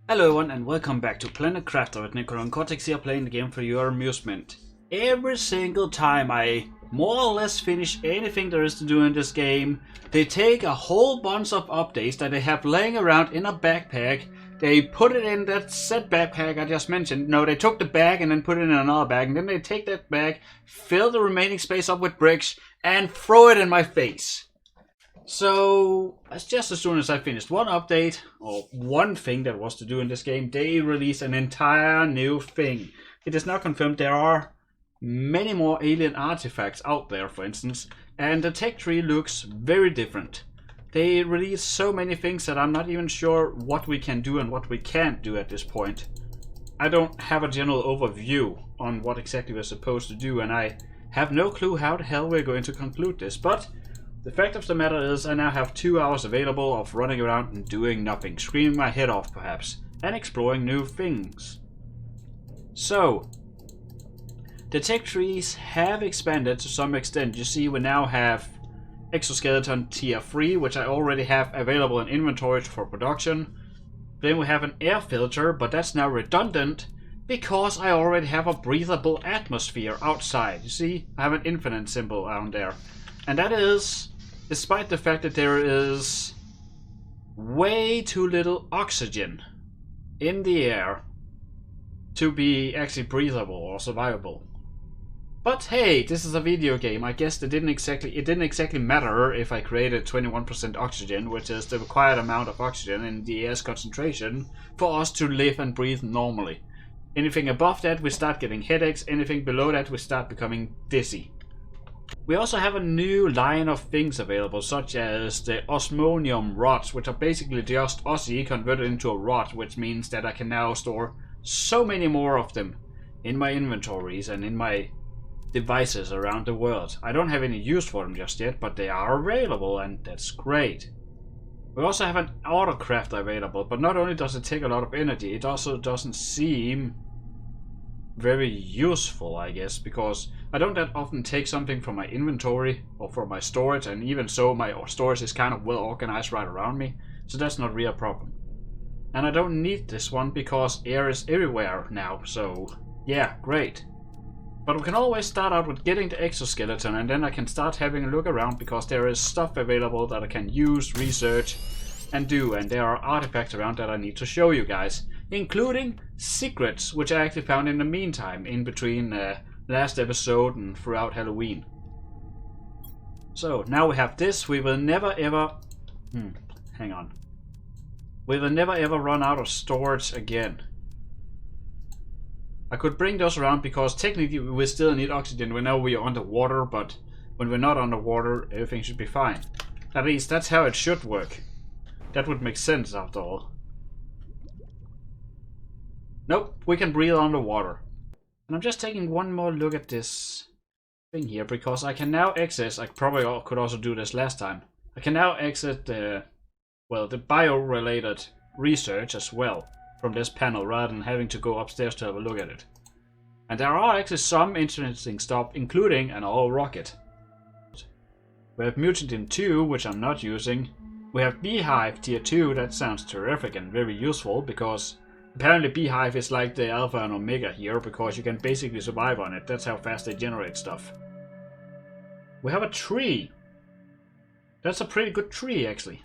Hello everyone and welcome back to Planet Crafter with Necro and Cortex here, playing the game for your amusement. Every single time I more or less finish anything there is to do in this game, they take a whole bunch of updates that they have laying around in a backpack. They put it in that said backpack I just mentioned. No, they took the bag and then put it in another bag, and then they take that bag, fill the remaining space up with bricks, and throw it in my face. So, just as soon as I finished one update, or one thing that was to do in this game, they released an entire new thing. It is now confirmed there are many more alien artifacts out there, for instance, and the tech tree looks very different. They released so many things that I'm not even sure what we can do and what we can't do at this point. I don't have a general overview on what exactly we're supposed to do, and I have no clue how the hell we're going to conclude this, but the fact of the matter is I now have 2 hours available of running around and doing nothing, screaming my head off perhaps, and exploring new things. So, the tech trees have expanded to some extent. You see, we now have exoskeleton tier 3, which I already have available in inventory for production. Then we have an air filter, but that's now redundant because I already have a breathable atmosphere outside. You see, I have an infinite symbol down there. And that is despite the fact that there is way too little oxygen in the air to be actually breathable or survivable. But hey, this is a video game. I guess it didn't exactly matter if I created 21% oxygen, which is the required amount of oxygen in the air's concentration for us to live and breathe normally. Anything above that, we start getting headaches. Anything below that, we start becoming dizzy. We also have a new line of things available, such as the osmonium rods, which are basically just Aussie converted into a rod, which means that I can now store so many more of them in my inventories and in my devices around the world. I don't have any use for them just yet, but they are available, and that's great. We also have an autocrafter available, but not only does it take a lot of energy, it also doesn't seem very useful, I guess, because I don't that often take something from my inventory or from my storage, and even so my storage is kind of well organized right around me, so that's not really a problem. And I don't need this one because air is everywhere now, so yeah, great. But we can always start out with getting the exoskeleton, and then I can start having a look around because there is stuff available that I can use, research, and do, and there are artifacts around that I need to show you guys, including secrets, which I actually found in the meantime, in between last episode and throughout Halloween. So, now we have this. We will never ever... hang on. We will never ever run out of storage again. I could bring those around because technically we still need oxygen. We know we are underwater, but when we're not underwater, everything should be fine. At least that's how it should work. That would make sense after all. Nope, we can breathe underwater. And I'm just taking one more look at this thing here, because I can now access, I probably could also do this last time, I can now access the bio-related research as well from this panel, rather than having to go upstairs to have a look at it. And there are actually some interesting stuff, including an all rocket. We have Mutagen 2, which I'm not using. We have Beehive Tier 2, that sounds terrific and very useful, because apparently Beehive is like the Alpha and Omega here, because you can basically survive on it. That's how fast they generate stuff. We have a tree. That's a pretty good tree, actually.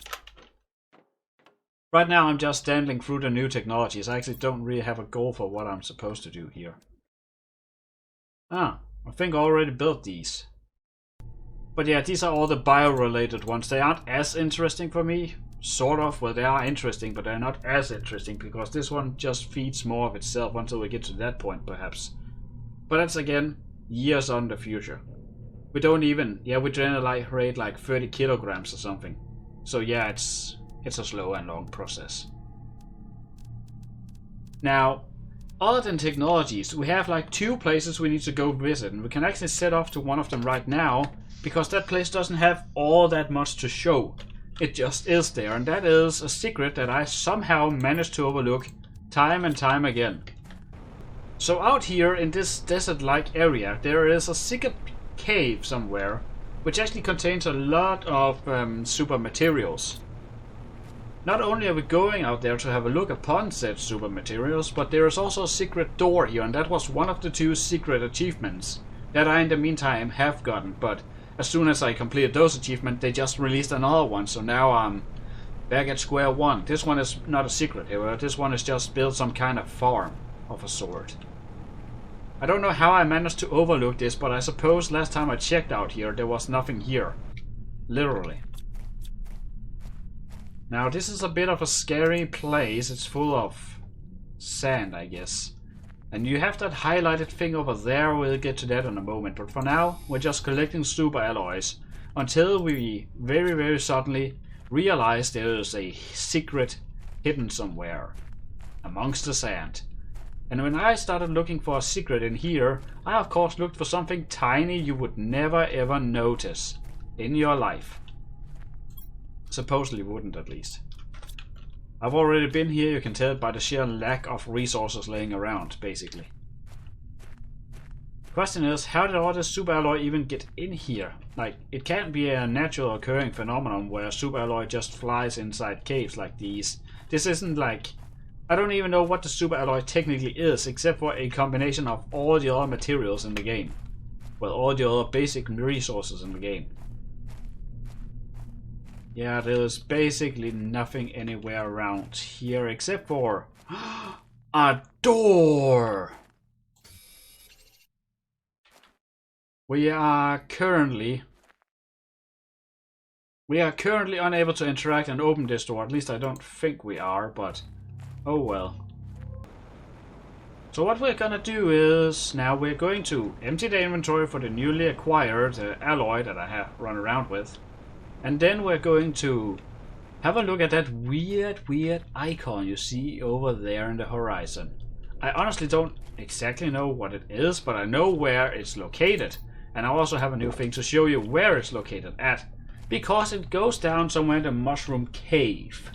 Right now I'm just standing through the new technologies. I actually don't really have a goal for what I'm supposed to do here. I think I already built these. But yeah, these are all the bio-related ones. They aren't as interesting for me. Sort of. Well, they are interesting, but they're not as interesting because this one just feeds more of itself until we get to that point, perhaps. But that's, again, years on the future. We don't even... yeah, we generate like 30 kilograms or something. So yeah, it's a slow and long process. Now, other than technologies, we have like 2 places we need to go visit, and we can actually set off to one of them right now, because that place doesn't have all that much to show. It just is there, and that is a secret that I somehow managed to overlook time and time again. So out here in this desert-like area, there is a secret cave somewhere, which actually contains a lot of super materials. Not only are we going out there to have a look upon said super materials, but there is also a secret door here, and that was one of the 2 secret achievements that I in the meantime have gotten, but as soon as I completed those achievements, they just released another one, so now I'm back at square one. This one is not a secret, however. This one is just build some kind of farm of a sort. I don't know how I managed to overlook this, but I suppose last time I checked out here, there was nothing here. Literally. Now this is a bit of a scary place. It's full of sand, I guess. And you have that highlighted thing over there. We'll get to that in a moment. But for now, we're just collecting super alloys until we very, very suddenly realize there is a secret hidden somewhere amongst the sand. And when I started looking for a secret in here, I of course looked for something tiny you would never ever notice in your life. Supposedly wouldn't, at least. I've already been here, you can tell by the sheer lack of resources laying around, basically. Question is, how did all this super alloy even get in here? Like, it can't be a natural occurring phenomenon where super alloy just flies inside caves like these. This isn't like... I don't even know what the super alloy technically is, except for a combination of all the other materials in the game. Well, all the other basic resources in the game. Yeah, there's basically nothing anywhere around here except for a door. We are currently unable to interact and open this door. At least I don't think we are, but oh well. So what we're gonna do is, now we're going to empty the inventory for the newly acquired alloy that I have run around with. And then we're going to have a look at that weird icon you see over there in the horizon. I honestly don't exactly know what it is, but I know where it's located. And I also have a new thing to show you where it's located at. Because it goes down somewhere in the Mushroom Cave.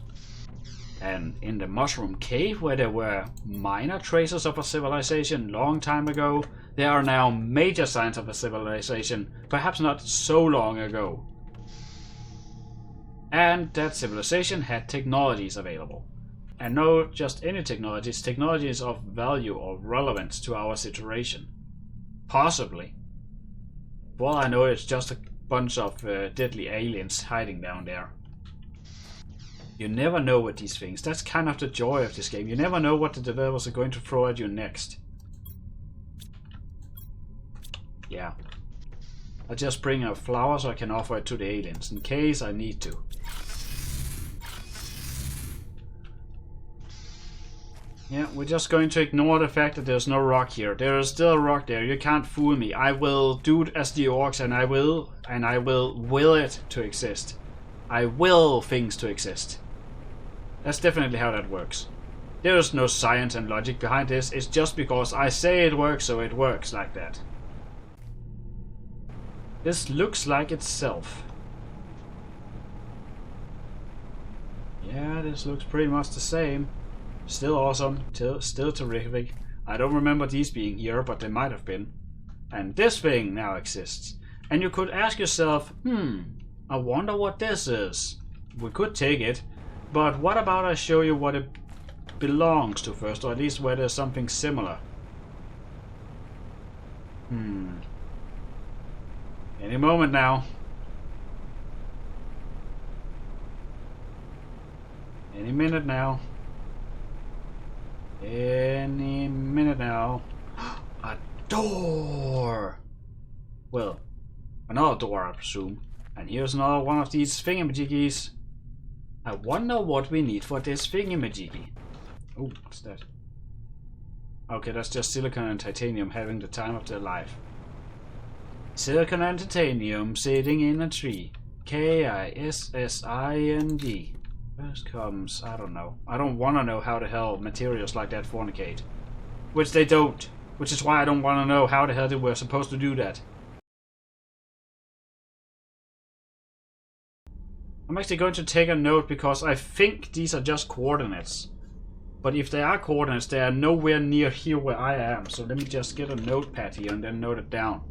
And in the Mushroom Cave, where there were minor traces of a civilization long time ago, there are now major signs of a civilization, perhaps not so long ago. And that civilization had technologies available. And not just any technologies, technologies of value or relevance to our situation. Possibly. For all I know, it's just a bunch of deadly aliens hiding down there. You never know with these things. That's kind of the joy of this game. You never know what the developers are going to throw at you next. Yeah. I'll just bring a flower so I can offer it to the aliens, in case I need to. Yeah, we're just going to ignore the fact that there's no rock here. There is still a rock there. You can't fool me. I will do it as the orcs, and I will it to exist. I will things to exist. That's definitely how that works. There is no science and logic behind this. It's just because I say it works, so it works like that. This looks like itself. Yeah, this looks pretty much the same. Still awesome, still terrific. I don't remember these being here, but they might have been. And this thing now exists. And you could ask yourself, I wonder what this is. We could take it, but what about I show you what it belongs to first, or at least where there's something similar. Any moment now. Any minute now. Any minute now. A door! Well, another door, I presume. And here's another one of these thingamajiggies. I wonder what we need for this thingamajiggy. Oh, what's that? Okay, that's just silicon and titanium having the time of their life. Silicon and titanium sitting in a tree. K-I-S-S-I-N-D. First comes, I don't know. I don't want to know how the hell materials like that fornicate. Which they don't. Which is why I don't want to know how the hell they were supposed to do that. I'm actually going to take a note because I think these are just coordinates. But if they are coordinates, they are nowhere near here where I am. So let me just get a notepad here and then note it down.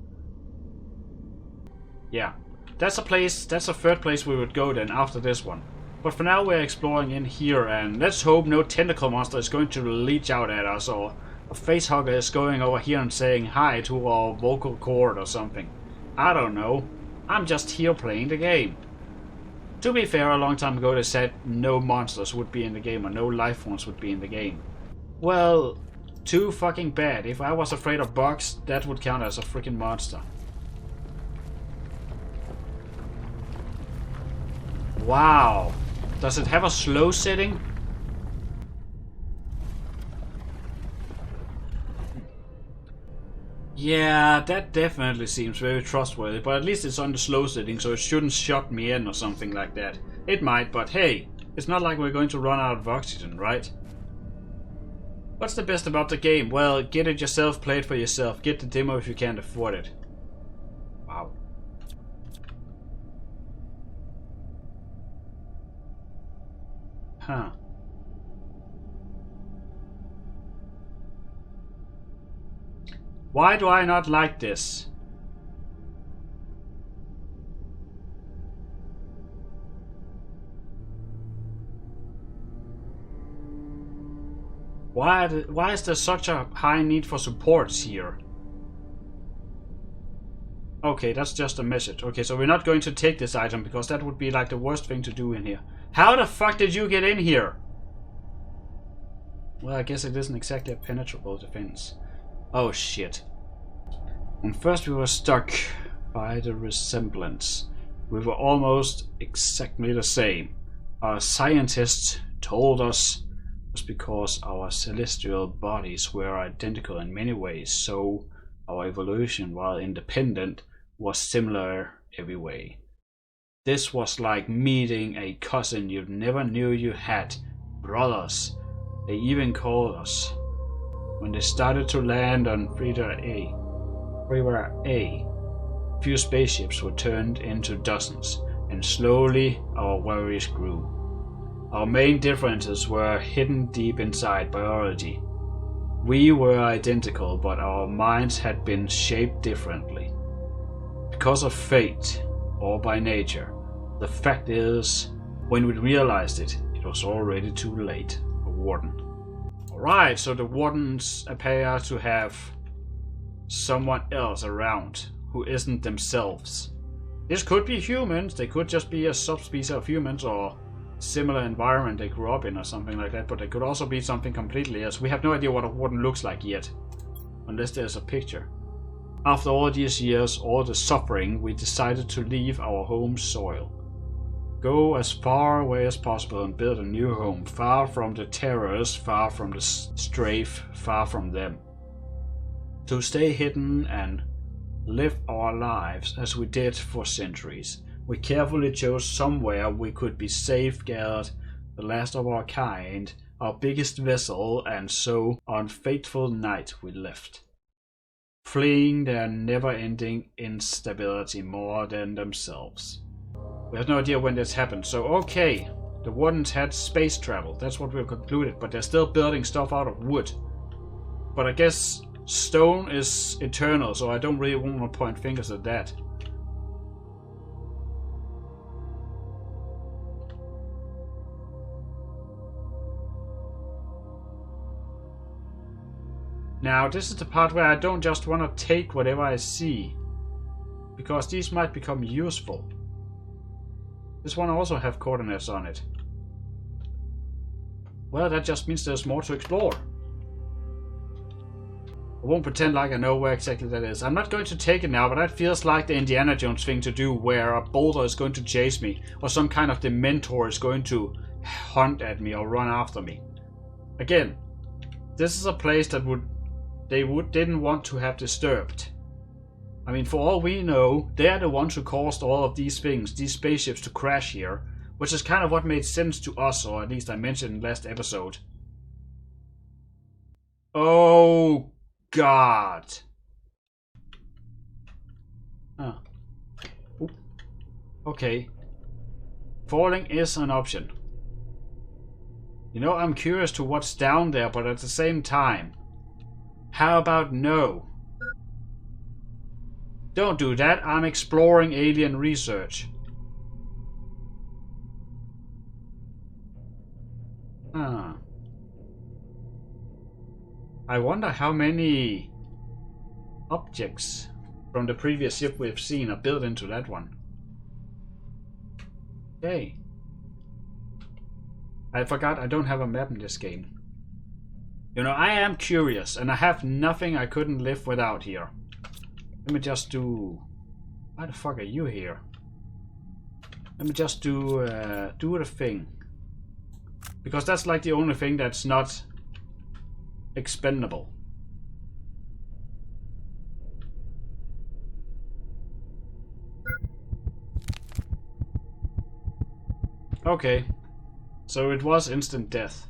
Yeah. That's a place, that's a third place we would go then after this one. But for now we're exploring in here, and let's hope no tentacle monster is going to leech out at us, or a facehugger is going over here and saying hi to our vocal cord or something. I don't know. I'm just here playing the game. To be fair, a long time ago they said no monsters would be in the game, or no life forms would be in the game. Well, too fucking bad. If I was afraid of bugs, that would count as a freaking monster. Wow. Does it have a slow setting? Yeah, that definitely seems very trustworthy, but at least it's on the slow setting, so it shouldn't shut me in or something like that. It might, but hey, it's not like we're going to run out of oxygen, right? What's the best about the game? Well, get it yourself, play it for yourself. Get the demo if you can't afford it. Wow. Huh. Why do I not like this? Why is there such a high need for supports here? Okay, that's just a message. Okay, so we're not going to take this item because that would be like the worst thing to do in here. How the fuck did you get in here? Well, I guess it isn't exactly a penetrable defense. Oh shit. When first we were struck by the resemblance, we were almost exactly the same. Our scientists told us it was because our celestial bodies were identical in many ways, so our evolution, while independent, was similar every way. This was like meeting a cousin you never knew you had. Brothers, they even called us. When they started to land on Freeware A, few spaceships were turned into dozens, and slowly our worries grew. Our main differences were hidden deep inside biology. We were identical, but our minds had been shaped differently. Because of fate, or by nature, the fact is, when we realized it, it was already too late. A warden. Alright, so the wardens appear to have someone else around who isn't themselves. This could be humans, they could just be a subspecies of humans or similar environment they grew up in or something like that, but they could also be something completely else. We have no idea what a warden looks like yet, unless there's a picture. After all these years, all the suffering, we decided to leave our home soil. Go as far away as possible and build a new home, far from the terrors, far from the strafe, far from them. To stay hidden and live our lives as we did for centuries. We carefully chose somewhere we could be safeguarded, the last of our kind, our biggest vessel, and so on fateful night we left, fleeing their never-ending instability more than themselves. We have no idea when this happened, so okay, the wardens had space travel, that's what we've concluded, but they're still building stuff out of wood. But I guess stone is eternal, so I don't really want to point fingers at that. Now, this is the part where I don't just want to take whatever I see, because these might become useful. This one also have coordinates on it. Well, that just means there's more to explore. I won't pretend like I know where exactly that is. I'm not going to take it now, but that feels like the Indiana Jones thing to do, where a boulder is going to chase me, or some kind of Dementor is going to hunt at me or run after me. Again, this is a place that didn't want to have disturbed. I mean, for all we know, they're the ones who caused all of these things, these spaceships to crash here, which is kind of what made sense to us, or at least I mentioned in the last episode. Oh God. Ah. Oop. Okay. Falling is an option. You know, I'm curious to what's down there, but at the same time, how about no? Don't do that, I'm exploring alien research. Ah. I wonder how many objects from the previous ship we've seen are built into that one. Okay. I forgot I don't have a map in this game. You know, I am curious, and I have nothing I couldn't live without here. Let me just do... Why the fuck are you here? Let me just do the thing. Because that's like the only thing that's not expendable. Okay. So it was instant death.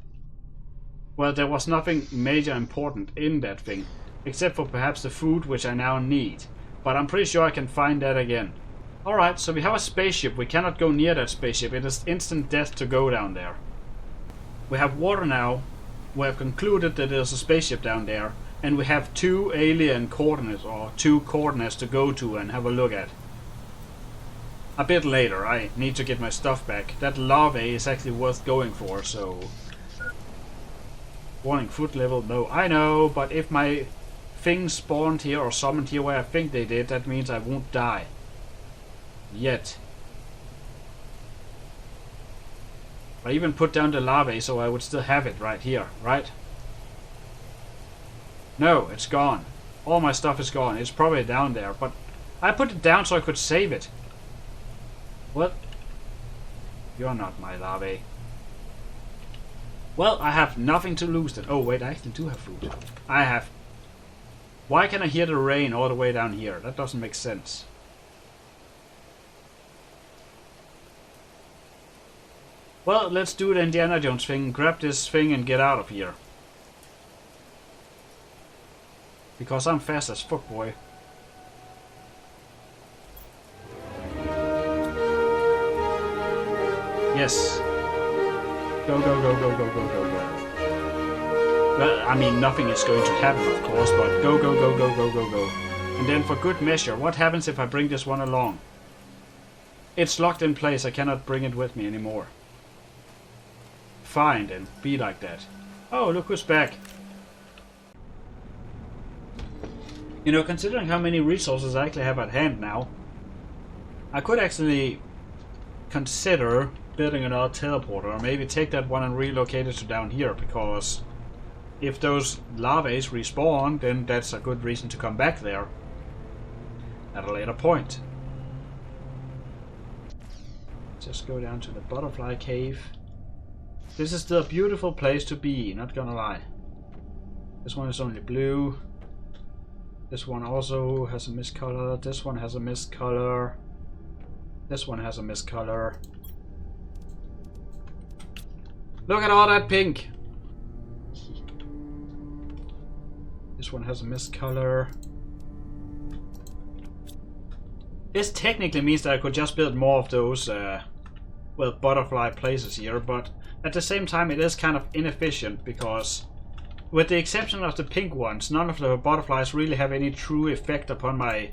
Well, there was nothing major important in that thing. Except for perhaps the food, which I now need. But I'm pretty sure I can find that again. Alright, so we have a spaceship. We cannot go near that spaceship. It is instant death to go down there. We have water now. We have concluded that there's a spaceship down there. And we have 2 alien coordinates, or 2 coordinates to go to and have a look at. A bit later. I need to get my stuff back. That larvae is actually worth going for, so... Warning, food level, no. I know, but if my things spawned here or summoned here where I think they did, that means I won't die. Yet. I even put down the larvae so I would still have it right here, right? No, it's gone. All my stuff is gone. It's probably down there, but I put it down so I could save it. What? You're not my larvae. Well, I have nothing to lose then. Oh wait, I actually do have food. I have... Why can I hear the rain all the way down here? That doesn't make sense. Well, let's do the Indiana Jones thing. Grab this thing and get out of here. Because I'm fast as fuck, boy. Yes. Go, go, go, go, go, go, go, go. Well, I mean, nothing is going to happen, of course, but go, go, go, go, go, go, go. And then for good measure, what happens if I bring this one along? It's locked in place, I cannot bring it with me anymore. Fine then, be like that. Oh, look who's back. You know, considering how many resources I actually have at hand now, I could actually consider building another teleporter, or maybe take that one and relocate it to down here, because if those larvae respawn, then that's a good reason to come back there at a later point. Just go down to the butterfly cave. This is still a beautiful place to be, not gonna lie. This one is only blue. This one also has a mist color. This one has a mist color. This one has a mist color. Look at all that pink! This one has a mist color. This technically means that I could just build more of those, well, butterfly places here, but at the same time it is kind of inefficient, because with the exception of the pink ones, none of the butterflies really have any true effect upon my,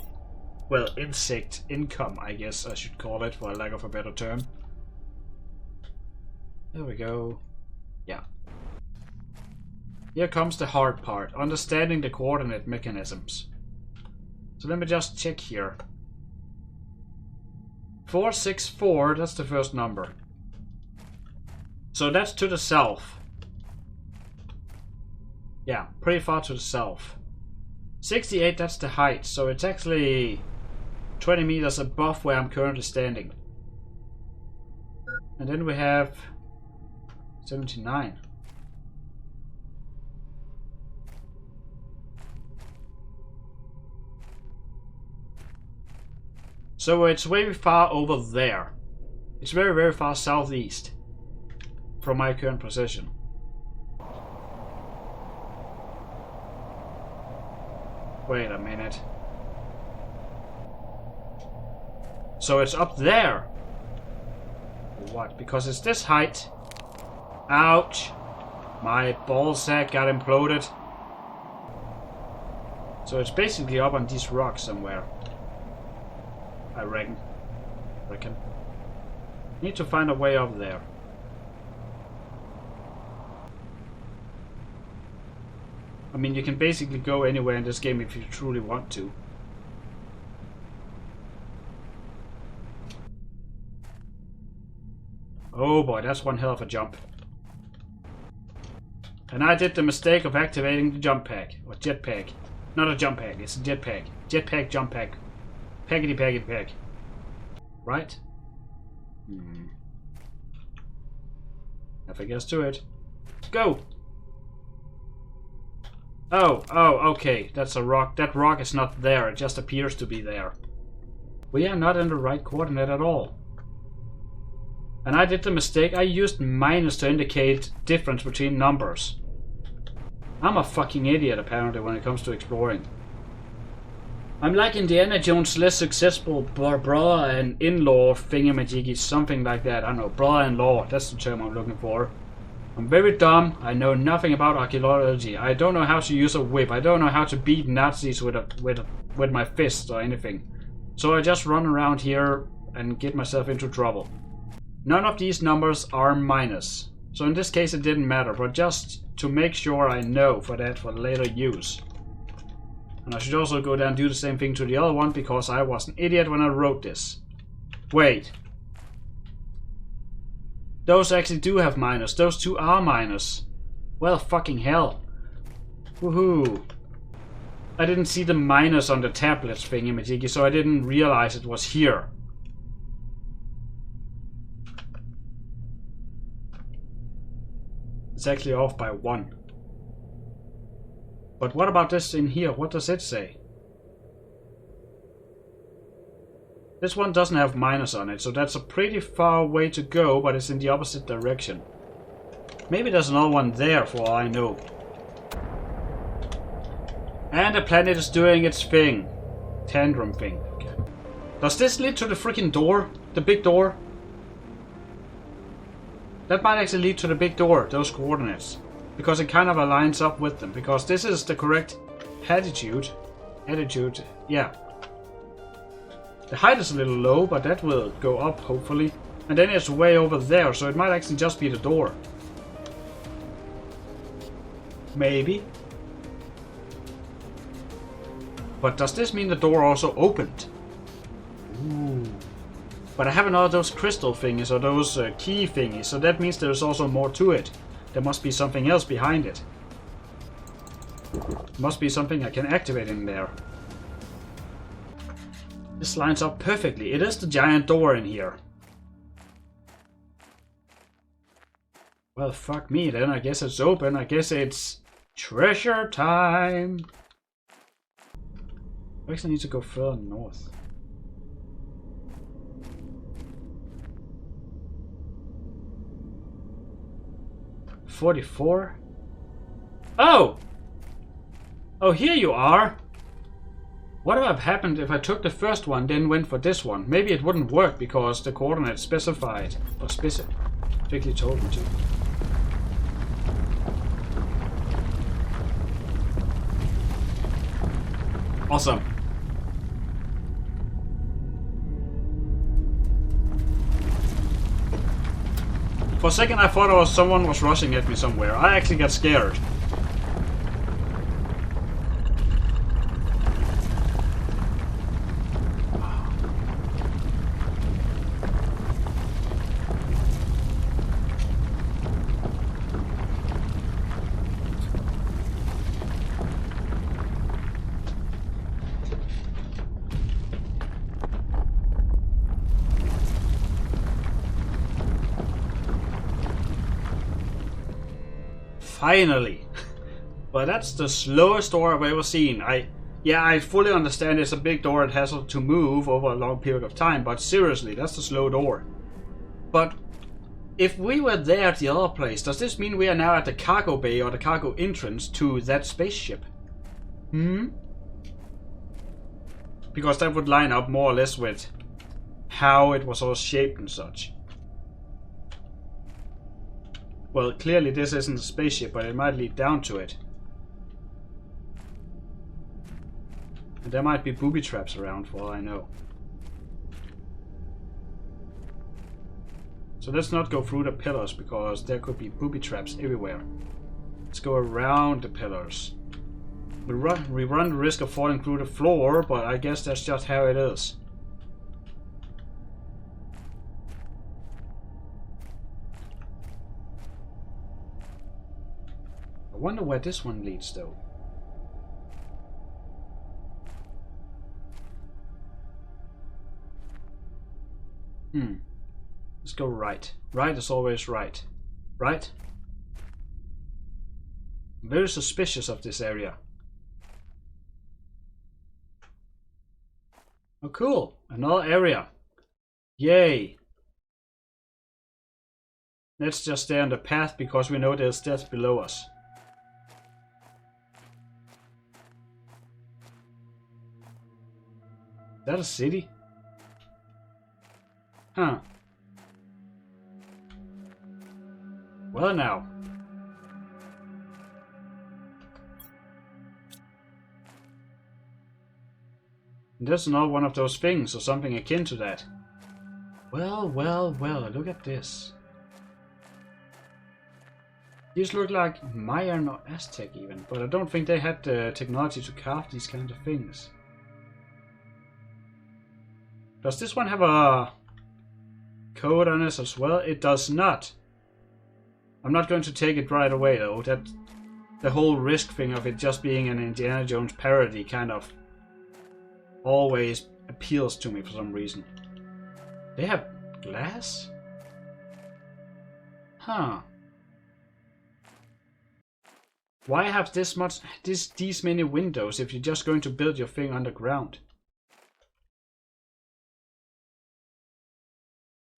well, insect income, I guess I should call it, for lack of a better term. There we go. Yeah. Here comes the hard part, understanding the coordinate mechanisms. So let me just check here. 464, that's the first number. So that's to the south. Yeah, pretty far to the south. 68, that's the height, so it's actually 20 meters above where I'm currently standing. And then we have 79. So it's very far over there. It's very, very far southeast from my current position. Wait a minute. So it's up there. What? Because it's this height. Ouch. My ballsack got imploded. So it's basically up on these rocks somewhere. I reckon. Need to find a way up there. I mean, you can basically go anywhere in this game if you truly want to. Oh boy, that's one hell of a jump. And I did the mistake of activating the jump pack, or jetpack. Not a jump pack, it's a jetpack. Jetpack, jump pack. Packety packety pack. Right? Have I guessed to it? Go! Oh, okay. That's a rock. That rock is not there. It just appears to be there. We are not in the right coordinate at all. And I did the mistake. I used minus to indicate difference between numbers. I'm a fucking idiot, apparently, when it comes to exploring. I'm like Indiana Jones' less successful brother and in-law thingamajiggy, something like that. I don't know, brother-in-law, that's the term I'm looking for. I'm very dumb. I know nothing about archaeology. I don't know how to use a whip. I don't know how to beat Nazis with my fists or anything. So I just run around here and get myself into trouble. None of these numbers are minus. So in this case it didn't matter, but just to make sure I know for later use. And I should also go down and do the same thing to the other one because I was an idiot when I wrote this. Wait. Those actually do have minus. Those two are minus. Well, fucking hell. Woohoo. I didn't see the minus on the tablets thingy-majiggy, so I didn't realize it was here. It's actually off by 1. But what about this in here? What does it say? This one doesn't have minus on it, so that's a pretty far way to go, but it's in the opposite direction. Maybe there's another one there for all I know. And the planet is doing its thing. Tantrum thing. Okay. Does this lead to the freaking door? The big door? That might actually lead to the big door, those coordinates. Because it kind of aligns up with them. Because this is the correct attitude. Yeah. The height is a little low, but that will go up, hopefully. And then it's way over there, so it might actually just be the door. Maybe. But does this mean the door also opened? Ooh. But I have none of those crystal thingies, or those key thingies, so that means there's also more to it. There must be something else behind it. Must be something I can activate in there. This lines up perfectly. It is the giant door in here. Well, fuck me then. I guess it's open. I guess it's treasure time. I actually need to go further north. $44. Oh! Oh, here you are! What would have happened if I took the first one, then went for this one? Maybe it wouldn't work because the coordinates specified, or specifically told me to. Awesome. For a second I thought someone was rushing at me somewhere. I actually got scared. Finally! But that's the slowest door I've ever seen. I fully understand it's a big door. It has to move over a long period of time, but seriously, that's the slow door. But if we were there at the other place, does this mean we are now at the cargo bay or the cargo entrance to that spaceship? Because that would line up more or less with how it was all shaped and such. Well, clearly this isn't a spaceship, but it might lead down to it. And there might be booby traps around for all I know. So let's not go through the pillars because there could be booby traps everywhere. Let's go around the pillars. We run the risk of falling through the floor, but I guess that's just how it is. I wonder where this one leads though. Let's go right. Right is always right. Right? I'm very suspicious of this area. Oh cool, another area. Yay. Let's just stay on the path because we know there's death below us. Is that a city? Huh. Well now. That's not one of those things or something akin to that. Well, well, well, look at this. These look like Mayan or Aztec even, but I don't think they had the technology to carve these kind of things. Does this one have a code on it as well? It does not. I'm not going to take it right away though. That the whole risk thing of it just being an Indiana Jones parody kind of always appeals to me for some reason. They have glass? Huh. Why have these many windows if you're just going to build your thing underground?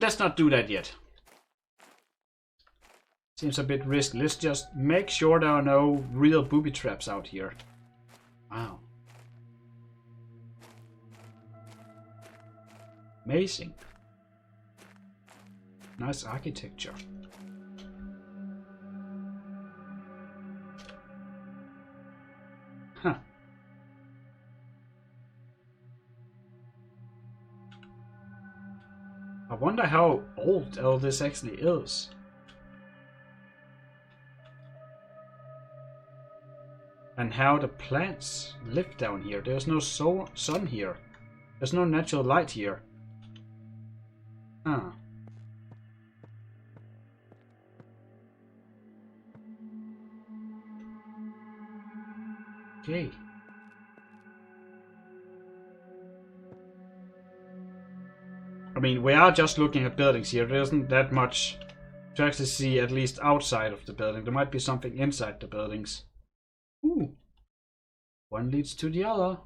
Let's not do that yet. Seems a bit risky. Let's just make sure there are no real booby traps out here. Wow. Amazing. Nice architecture. Huh. I wonder how old all this actually is. And how the plants live down here. There's no sun here. There's no natural light here. Huh. Okay. I mean, we are just looking at buildings here. There isn't that much to actually see, at least outside of the building. There might be something inside the buildings. Ooh. One leads to the other.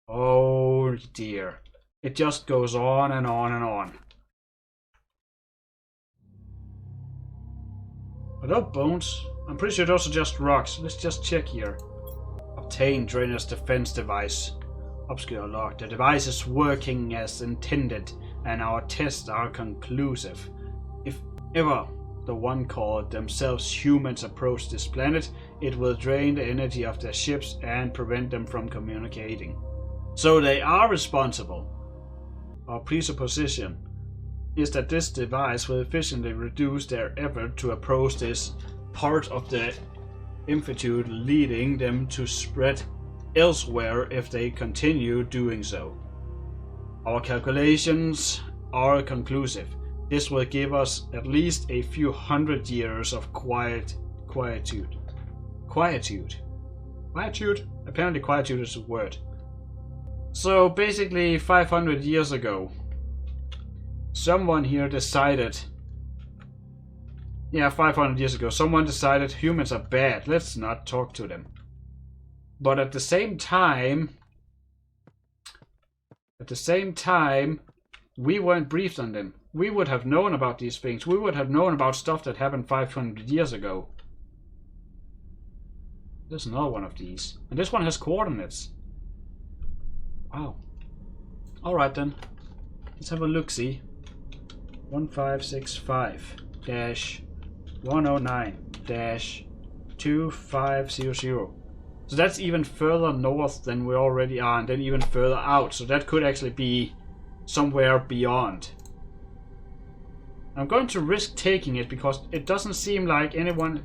Oh dear. It just goes on and on and on. But no bones. I'm pretty sure those are just rocks. Let's just check here. Obtain Drainer's defense device. Obscure lock. The device is working as intended and our tests are conclusive. If ever the one called themselves humans approach this planet, it will drain the energy of their ships and prevent them from communicating. So they are responsible. Our presupposition is that this device will efficiently reduce their effort to approach this part of the infitude, leading them to spread elsewhere if they continue doing so. Our calculations are conclusive. This will give us at least a few hundred years of quietude. Quietude? Apparently quietude is a word. So basically 500 years ago, someone here decided, 500 years ago, someone decided humans are bad, let's not talk to them. But at the same time, we weren't briefed on them. We would have known about these things. We would have known about stuff that happened 500 years ago. There's another one of these. And this one has coordinates. Wow. Alright then. Let's have a look-see. 1565-109-2500. So that's even further north than we already are, and then even further out. So that could actually be somewhere beyond. I'm going to risk taking it because it doesn't seem like anyone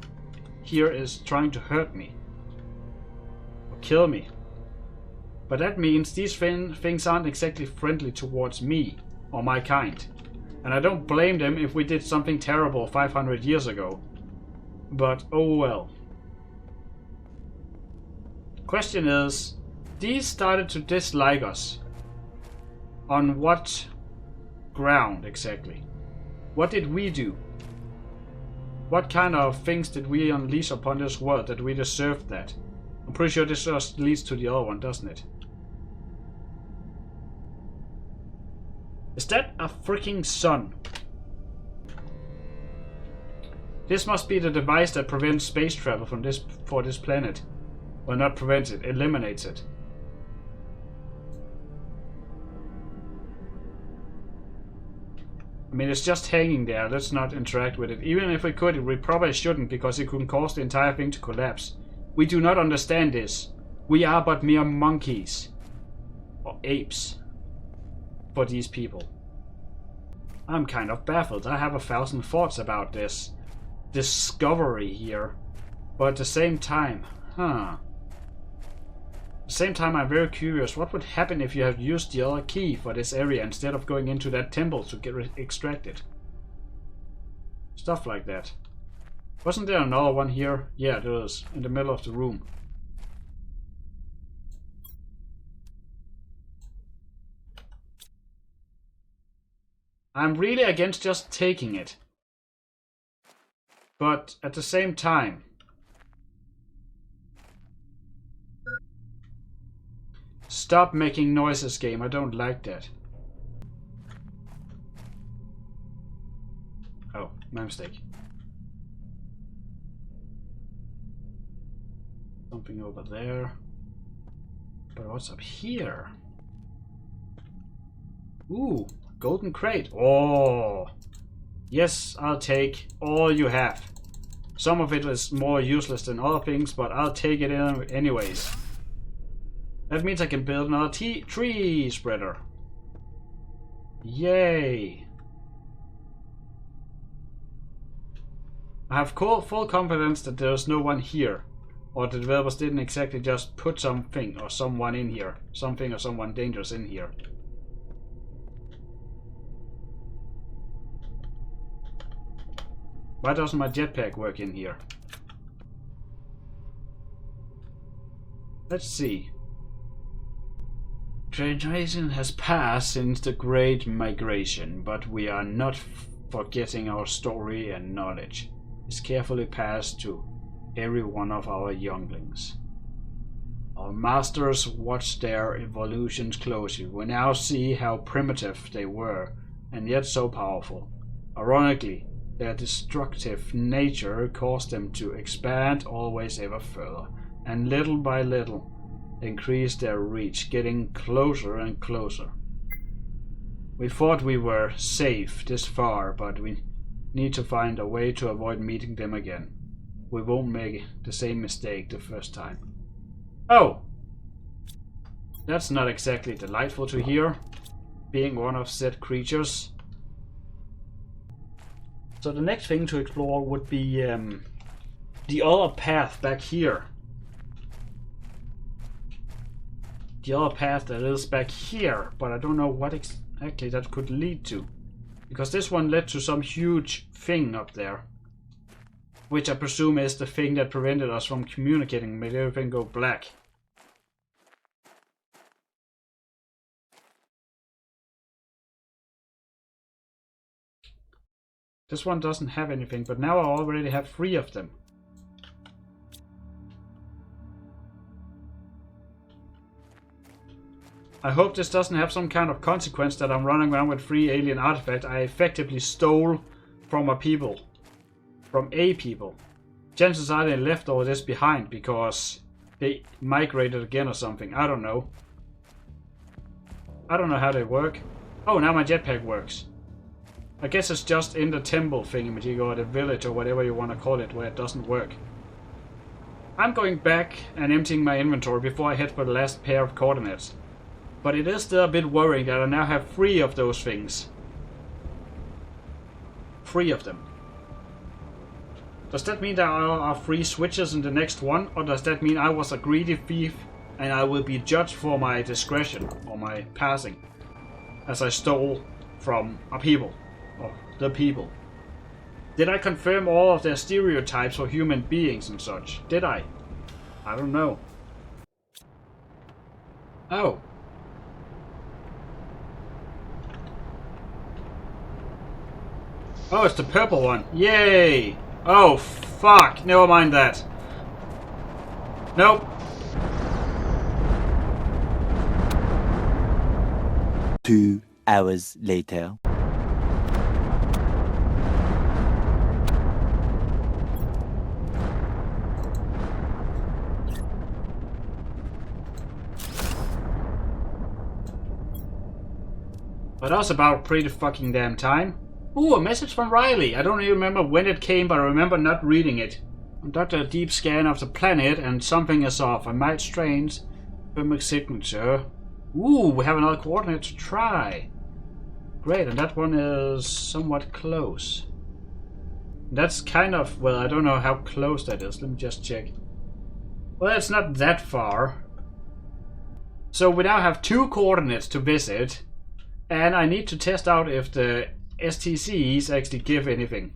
here is trying to hurt me. Or kill me. But that means these things aren't exactly friendly towards me or my kind. And I don't blame them if we did something terrible 500 years ago. But oh well. Question is, these started to dislike us. On what ground exactly? What did we do? What kind of things did we unleash upon this world that we deserved that? I'm pretty sure this just leads to the other one, doesn't it? Is that a freaking sun? This must be the device that prevents space travel from for this planet. Well, not prevents it, eliminates it. I mean, it's just hanging there. Let's not interact with it. Even if we could, we probably shouldn't, because it could cause the entire thing to collapse. We do not understand this. We are but mere monkeys. Or apes. For these people. I'm kind of baffled. I have 1,000 thoughts about this discovery here. But at the same time, At the same time, I'm very curious. What would happen if you had used the other key for this area instead of going into that temple to get extracted? Stuff like that. Wasn't there another one here? Yeah, there is. In the middle of the room. I'm really against just taking it. But at the same time... Stop making noises, game. I don't like that. Oh, my mistake. Something over there. But what's up here? Ooh, golden crate. Oh, yes, I'll take all you have. Some of it is more useless than other things, but I'll take it anyways. That means I can build another tree spreader. Yay! I have full confidence that there's no one here. Or the developers didn't exactly just put something or someone in here. Something or someone dangerous in here. Why doesn't my jetpack work in here? Let's see. Generation has passed since the Great Migration, but we are not forgetting our story and knowledge. It's carefully passed to every one of our younglings. Our masters watched their evolutions closely. We now see how primitive they were, and yet so powerful. Ironically, their destructive nature caused them to expand always ever further, and little by little increase their reach, getting closer and closer. We thought we were safe this far, but we need to find a way to avoid meeting them again. We won't make the same mistake the first time. Oh! That's not exactly delightful to hear, being one of said creatures. So the next thing to explore would be the other path back here. The other path that is back here, but I don't know what exactly that could lead to. Because this one led to some huge thing up there. Which I presume is the thing that prevented us from communicating, made everything go black. This one doesn't have anything, but now I already have 3 of them. I hope this doesn't have some kind of consequence that I'm running around with 3 alien artifacts I effectively stole from a people. From a people. Chances are they left all this behind because they migrated again or something. I don't know. I don't know how they work. Oh, now my jetpack works. I guess it's just in the temple thingamajig or the village or whatever you want to call it where it doesn't work. I'm going back and emptying my inventory before I head for the last pair of coordinates. But it is still a bit worrying that I now have 3 of those things. 3 of them. Does that mean there are 3 switches in the next one? Or does that mean I was a greedy thief and I will be judged for my discretion or my passing? As I stole from a people. Or the people. Did I confirm all of their stereotypes for human beings and such? Did I? I don't know. Oh. Oh, it's the purple one. Yay! Oh, fuck. Never mind that. Nope. 2 hours later. But that was about pretty fucking damn time. Ooh, a message from Riley. I don't even remember when it came, but I remember not reading it. Conducted a deep scan of the planet and something is off. I might strange. Thermic signature. Ooh, we have another coordinate to try. Great, and that one is somewhat close. That's kind of, well, I don't know how close that is. Let me just check. Well, it's not that far. So we now have 2 coordinates to visit. And I need to test out if the STCs actually give anything.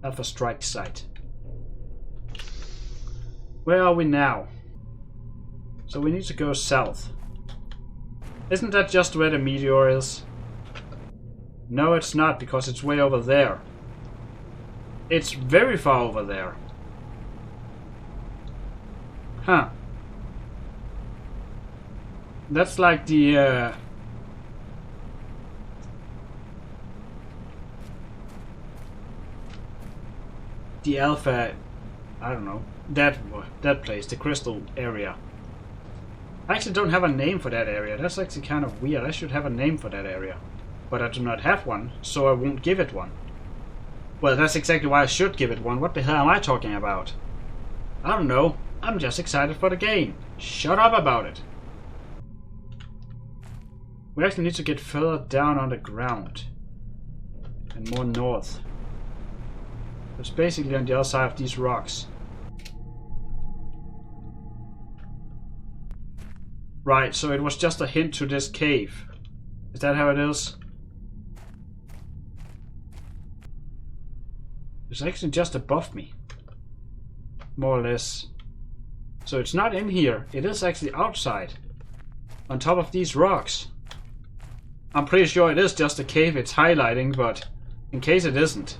Alpha strike site. Where are we now? So we need to go south. Isn't that just where the meteor is? No, it's not, because it's way over there. It's very far over there. Huh. That's like the alpha, I don't know, that place, the crystal area. I actually don't have a name for that area. That's actually kind of weird. I should have a name for that area. But I do not have one, so I won't give it one. Well, that's exactly why I should give it one. What the hell am I talking about? I don't know. I'm just excited for the game. Shut up about it. We actually need to get further down on the ground. And more north. It's basically on the other side of these rocks. Right, so it was just a hint to this cave. Is that how it is? It's actually just above me. More or less. So it's not in here, it is actually outside. On top of these rocks. I'm pretty sure it is just a cave it's highlighting, but in case it isn't.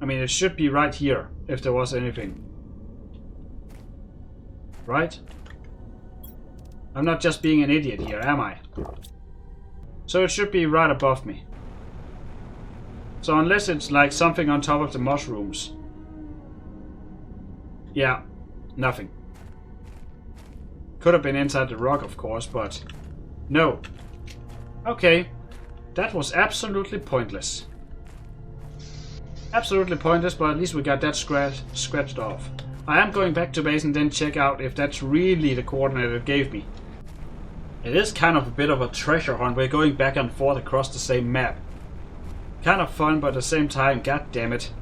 I mean, it should be right here, if there was anything. Right? I'm not just being an idiot here, am I? So it should be right above me. So unless it's like something on top of the mushrooms. Yeah, nothing. Could have been inside the rock, of course, but no. Okay, that was absolutely pointless. Absolutely pointless, but at least we got that scratched off. I am going back to base and then check out if that's really the coordinate it gave me. It is kind of a bit of a treasure hunt. We're going back and forth across the same map. Kind of fun, but at the same time, god damn it.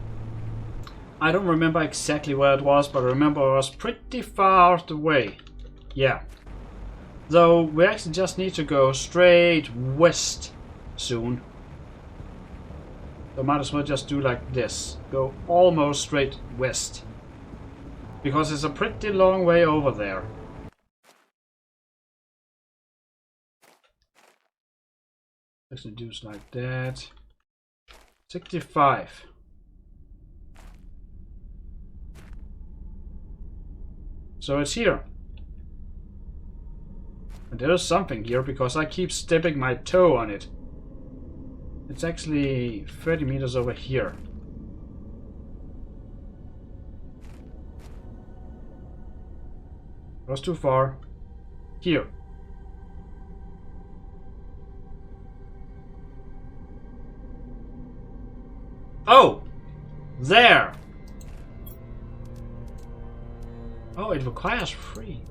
I don't remember exactly where it was, but I remember it was pretty far out the way. Yeah. Though we actually just need to go straight west soon. So might as well just do like this. Go almost straight west. Because it's a pretty long way over there. Let's do like that. 65. So it's here. And there is something here because I keep stepping my toe on it. It's actually 30 meters over here. That was too far. Here. Oh! There! Oh, it requires 3.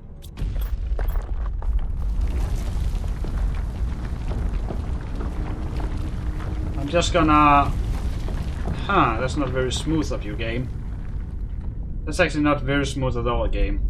I'm just gonna... Huh, that's not very smooth of you, game. That's actually not very smooth at all, game.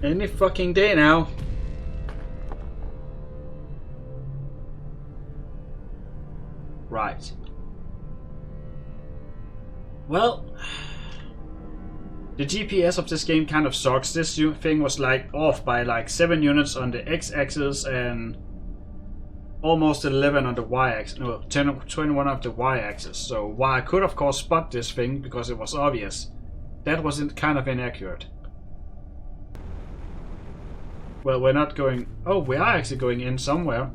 Any fucking day now. Right. Well, the GPS of this game kind of sucks. This thing was like off by like 7 units on the x-axis and almost 11 on the y-axis. No, 21 of the y-axis. So while I could of course spot this thing because it was obvious, that was kind of inaccurate. Well, we're not going... Oh, we are actually going in somewhere.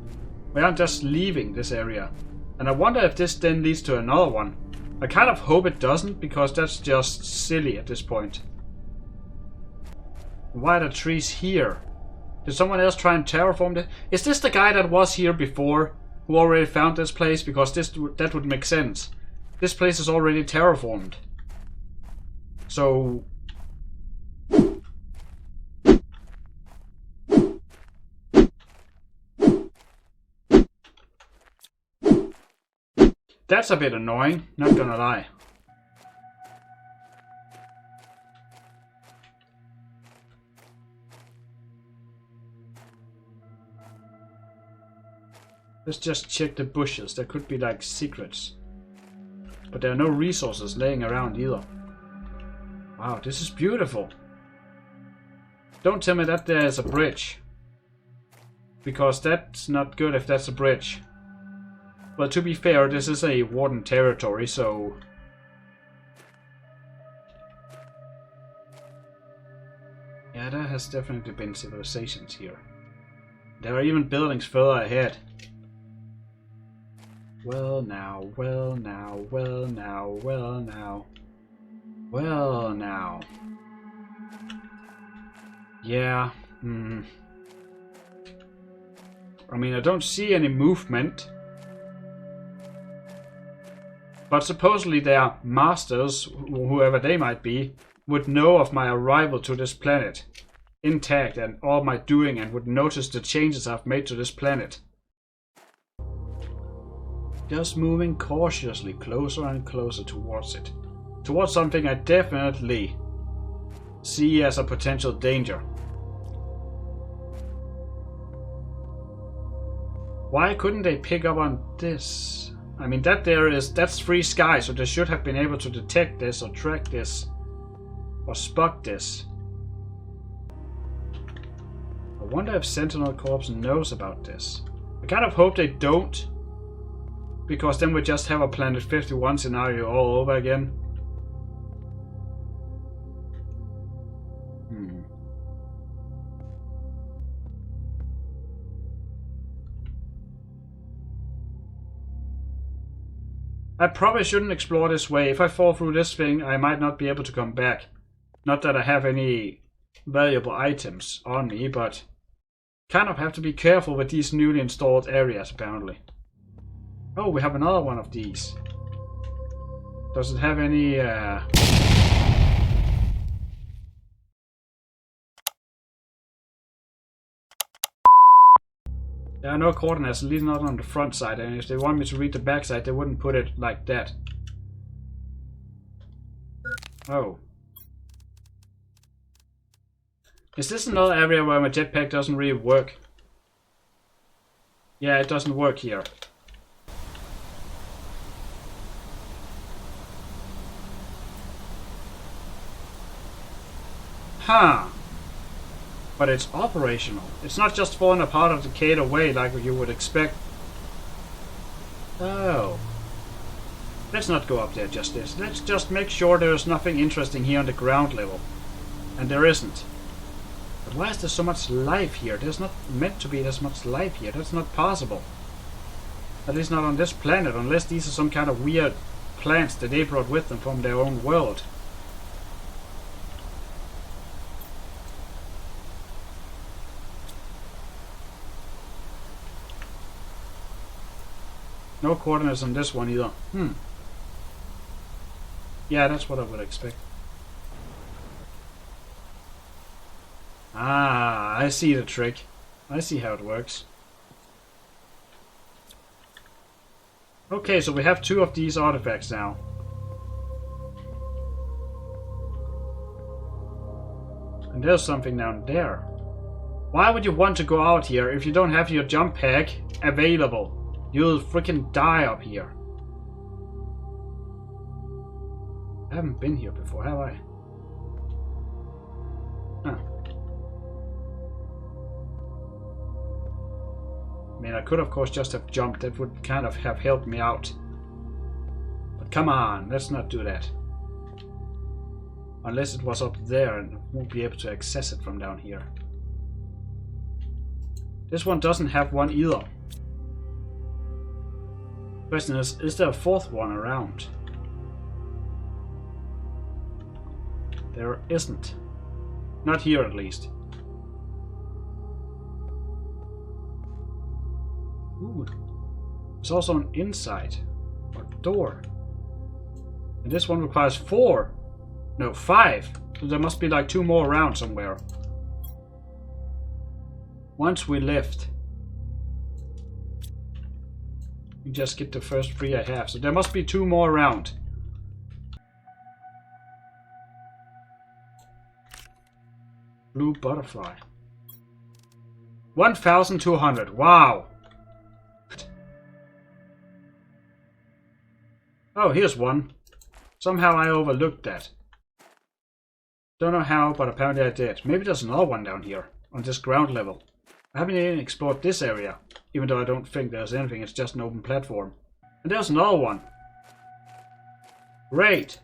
We aren't just leaving this area. And I wonder if this then leads to another one. I kind of hope it doesn't, because that's just silly at this point. Why are the trees here? Did someone else try and terraform it? Is this the guy that was here before, who already found this place? Because that would make sense. This place is already terraformed. So... That's a bit annoying, not gonna lie. Let's just check the bushes. There could be like secrets. But there are no resources laying around either. Wow, this is beautiful. Don't tell me that there's a bridge. Because that's not good if that's a bridge. Well, to be fair, this is a warden territory, so... Yeah, there has definitely been civilizations here. There are even buildings further ahead. Well now, well now, well now, well now. Well now. Yeah, I mean, I don't see any movement. But supposedly their masters, whoever they might be, would know of my arrival to this planet, intact and all my doing, and would notice the changes I've made to this planet. Just moving cautiously closer and closer towards it. Towards something I definitely see as a potential danger. Why couldn't they pick up on this? I mean, that's free sky, so they should have been able to detect this or track this or spot this. I wonder if Sentinel Corps knows about this. I kind of hope they don't, because then we just have a Planet 51 scenario all over again. I probably shouldn't explore this way. If I fall through this thing, I might not be able to come back. Not that I have any valuable items on me, but kind of have to be careful with these newly installed areas, apparently. Oh, we have another one of these. Does it have any... There are no coordinates, at least not on the front side, and if they want me to read the back side, they wouldn't put it like that. Oh. Is this another area where my jetpack doesn't really work? Yeah, it doesn't work here. Huh. But it's operational. It's not just falling apart or decayed away like you would expect. Oh. Let's not go up there just this. Let's just make sure there's nothing interesting here on the ground level. And there isn't. But why is there so much life here? There's not meant to be this much life here. That's not possible. At least not on this planet, unless these are some kind of weird plants that they brought with them from their own world. No coordinates on this one either. Yeah, that's what I would expect. Ah, I see the trick. I see how it works. Okay, so we have 2 of these artifacts now. And there's something down there. Why would you want to go out here if you don't have your jump pack available? You'll freaking die up here. I haven't been here before, have I? Huh. I mean, I could of course just have jumped. That would kind of have helped me out. But come on, let's not do that. Unless it was up there and I won't be able to access it from down here. This one doesn't have one either. Question is there a 4th one around? There isn't. Not here at least. Ooh. There's also an inside. Or door. And this one requires 4. No, 5. So there must be like 2 more around somewhere. Once we left. We just get the first 3 I have. So there must be 2 more around. Blue butterfly. 1,200. Wow. Oh, here's one. Somehow I overlooked that. Don't know how, but apparently I did. Maybe there's another one down here, on this ground level. I haven't even explored this area, even though I don't think there's anything, it's just an open platform. And there's another one. Great.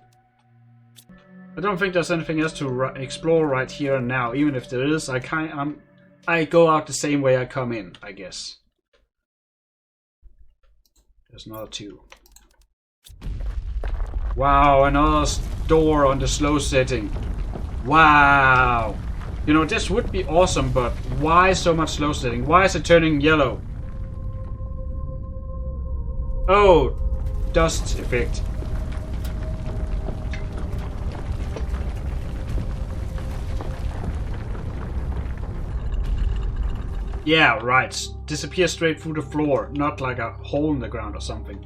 I don't think there's anything else to explore right here and now. Even if there is, I go out the same way I come in, I guess. There's another 2. Wow, another door on the slow setting. Wow. You know, this would be awesome, but why so much slow setting? Why is it turning yellow? Oh, dust effect. Yeah, right. Disappear straight through the floor, not like a hole in the ground or something.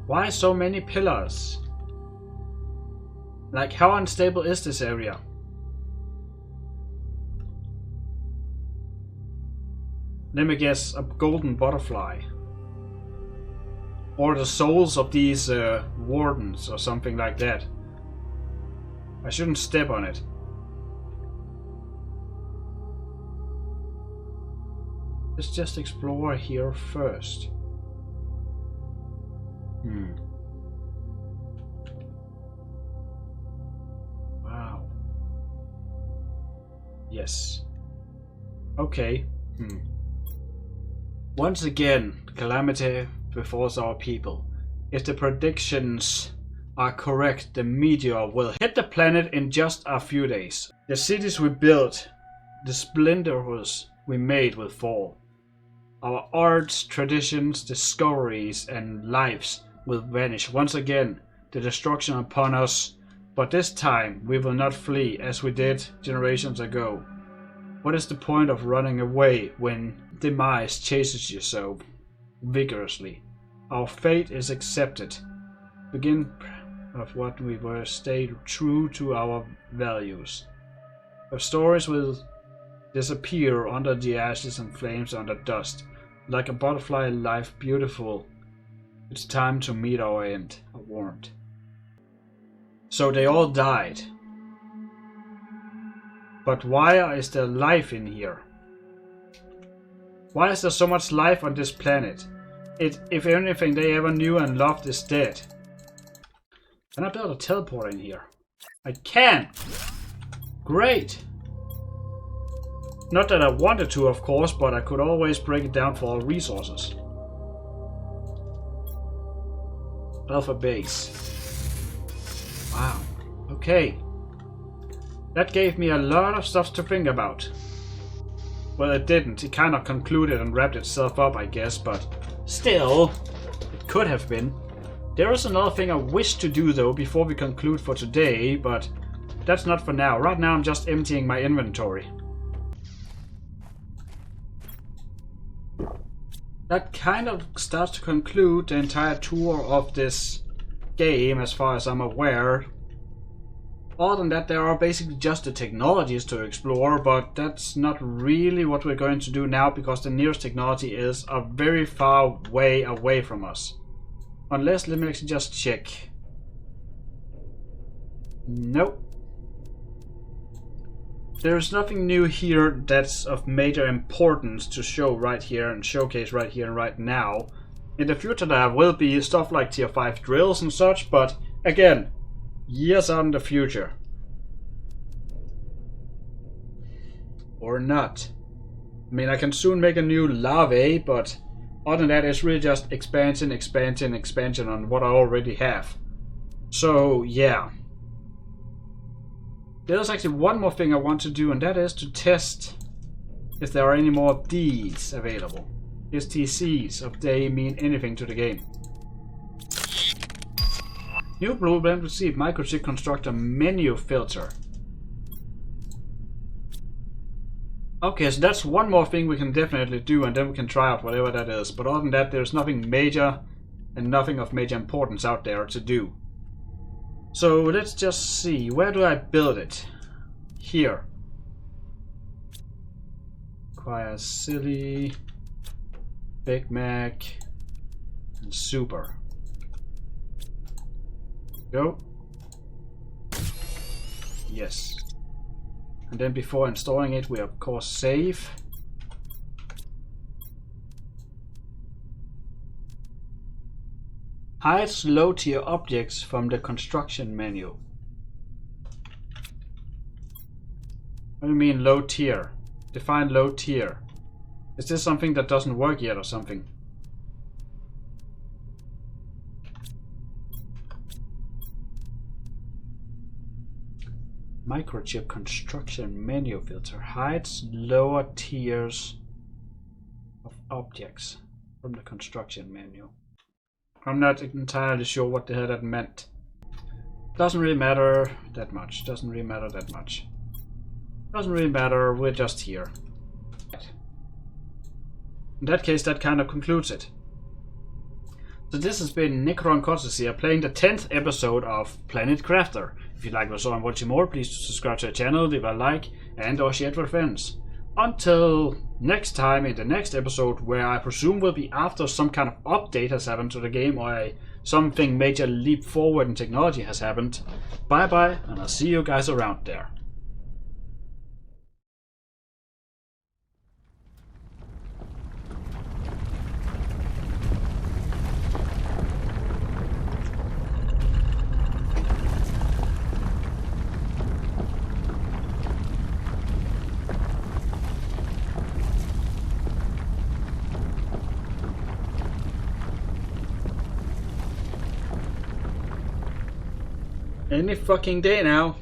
Why so many pillars? Like, how unstable is this area? Let me guess, a golden butterfly. Or the souls of these wardens or something like that. I shouldn't step on it. Let's just explore here first. Wow. Yes. Okay. Once again, calamity befalls our people. If the predictions are correct, the meteor will hit the planet in just a few days. The cities we built, the splendors we made will fall. Our arts, traditions, discoveries, and lives will vanish once again, the destruction upon us, but this time we will not flee as we did generations ago. What is the point of running away when demise chases you so vigorously? Our fate is accepted. Begin of what we were, stay true to our values. Our stories will disappear under the ashes and flames under dust, like a butterfly life beautiful. It's time to meet our end, I warned. So they all died. But why is there life in here? Why is there so much life on this planet? If anything they ever knew and loved is dead. Can I build a teleporter in here? I can! Great! Not that I wanted to, of course, but I could always break it down for all resources. Alpha base. Wow. Okay. That gave me a lot of stuff to think about. Well, it didn't. It kind of concluded and wrapped itself up, I guess, but still, it could have been. There is another thing I wish to do, though, before we conclude for today, but that's not for now. Right now, I'm just emptying my inventory. That kind of starts to conclude the entire tour of this game, as far as I'm aware. Other than that, there are basically just the technologies to explore, but that's not really what we're going to do now, because the nearest technology is a very far way away from us. Unless, let me actually just check. Nope. There's nothing new here that's of major importance to show right here and showcase right here and right now. In the future there will be stuff like tier 5 drills and such, but again, years out in the future. Or not. I mean, I can soon make a new larvae, but other than that, it's really just expansion, expansion, expansion on what I already have. So, yeah. There's actually one more thing I want to do, and that is to test if there are any more of these available. STCs, if they mean anything to the game. New blueprint received microchip constructor menu filter. Okay, so that's one more thing we can definitely do, and then we can try out whatever that is. But other than that, there's nothing major and nothing of major importance out there to do. So let's just see, where do I build it? Here. Requires silly, Big Mac, and super. Go. Yes. And then before installing it, we of course save. Hides low tier objects from the construction menu. What do you mean low tier? Define low tier. Is this something that doesn't work yet or something? Microchip construction menu filter hides lower tiers of objects from the construction menu. I'm not entirely sure what the hell that meant. Doesn't really matter that much. Doesn't really matter that much. Doesn't really matter. We're just here. In that case, that kind of concludes it. So this has been Necro and Cortex here, playing the 10th episode of Planet Crafter. If you like what I saw and watching more, please subscribe to the channel, leave a like, and or share it with friends. Until next time, in the next episode, where I presume will be after some kind of update has happened to the game, or something major leap forward in technology has happened. Bye bye, and I'll see you guys around there. Any fucking day now.